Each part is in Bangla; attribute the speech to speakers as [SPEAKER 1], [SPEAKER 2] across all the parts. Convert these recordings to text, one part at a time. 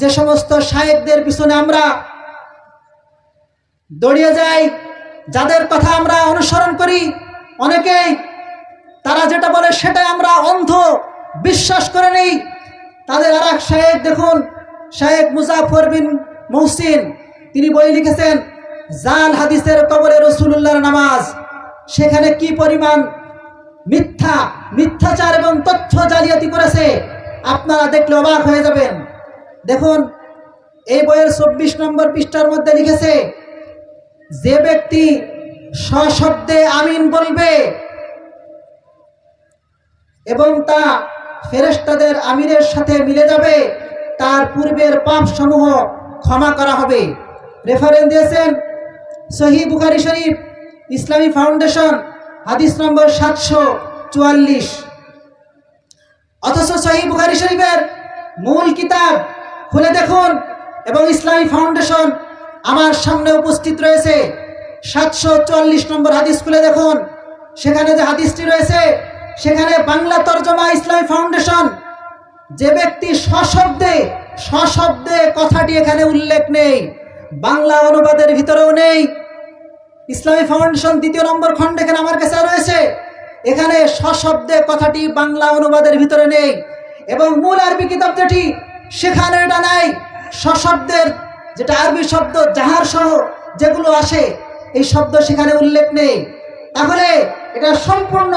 [SPEAKER 1] যে সমস্ত শায়েখদের পিছনে আমরা দৌড়িয়ে যাই, যাদের কথা আমরা অনুসরণ করি, অনেকেই তারা যেটা বলে সেটাই আমরা অন্ধ বিশ্বাস করে নেই। তাদের আর এক শায়েখ দেখুন, শায়েখ মুজাফফর বিন মুহসিন, তিনি বই লিখেছেন জাল হাদিসের কবরে রাসূলুল্লাহর নামাজ। সেখানে কি পরিমাণ মিথ্যাচার এবং তথ্য জালিয়াতি করেছে আপনারা দেখলে অবাক হয়ে যাবেন। দেখুন এই বইয়ের 24 নম্বর পৃষ্ঠার মধ্যে লিখেছে, যে ব্যক্তি সশব্দে আমিন বলবে এবং তা ফেরেশতাদের আমিনের সাথে মিলে যাবে, তার পূর্বের পাপ সমূহ ক্ষমা করা হবে। রেফারেন্স দিয়েছেন সহিহ বুখারী শরীফ, ইসলামী ফাউন্ডেশন, হাদিস নম্বর 744। অথচ সহিহ বুখারী শরীফের মূল কিতাব খুলে দেখুন এবং ইসলামী ফাউন্ডেশন আমার সামনে উপস্থিত রয়েছে, 744 নম্বর হাদিস খুলে দেখুন। সেখানে যে হাদিসটি রয়েছে সেখানে বাংলা তরজমা ইসলামী ফাউন্ডেশন, যে ব্যক্তি সশব্দে কথাটি এখানে উল্লেখ নেই, বাংলা অনুবাদের ভিতরেও নেই। ইসলামী ফাউন্ডেশন 2 নম্বর খণ্ড এখানে আমার কাছে রয়েছে, এখানে সশব্দে কথাটি বাংলা অনুবাদের ভিতরে নেই। এবং মূল আরবি কিতাব যেটি, সেখানে এটা নাই। সশব্দের যেটা আরবি শব্দ জাহার সহ যেগুলো আসে, এই শব্দ সেখানে উল্লেখ নেই। তাহলে এটা সম্পূর্ণ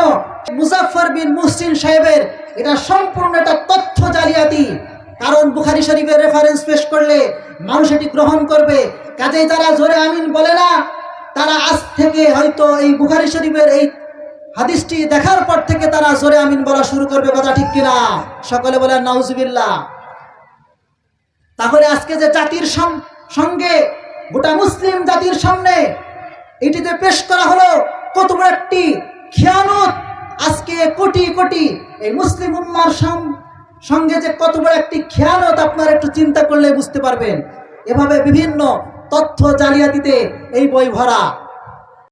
[SPEAKER 1] মুজাফফর বিন মুহসিন সাহেবের এটা সম্পূর্ণ একটা তথ্য জালিয়াতি। কারণ বুখারী শরীফের রেফারেন্স পেশ করলে মানুষ এটি গ্রহণ করবে। কাজেই তারা জোরে আমিন বলে না, তারা আজ থেকে হয়তো এই বুখারী শরীফের এই হাদিসটি দেখার পর থেকে তারা জোরে আমিন বলা শুরু করবে। কথা ঠিক কিনা? সকলে বলেন নাউজুবিল্লাহ। তাহলে আজকে যে জাতির সঙ্গে গোটা মুসলিম জাতির সামনে এটিতে পেশ করা হলো, কত বড় একটি খেয়ানত। আজকে কোটি কোটি এই মুসলিম উম্মার সঙ্গে যে কত বড় একটি খেয়ানত আপনারা একটু চিন্তা করলে বুঝতে পারবেন। এভাবে বিভিন্ন তথ্য জালিয়াতিতে এই বই ভরা।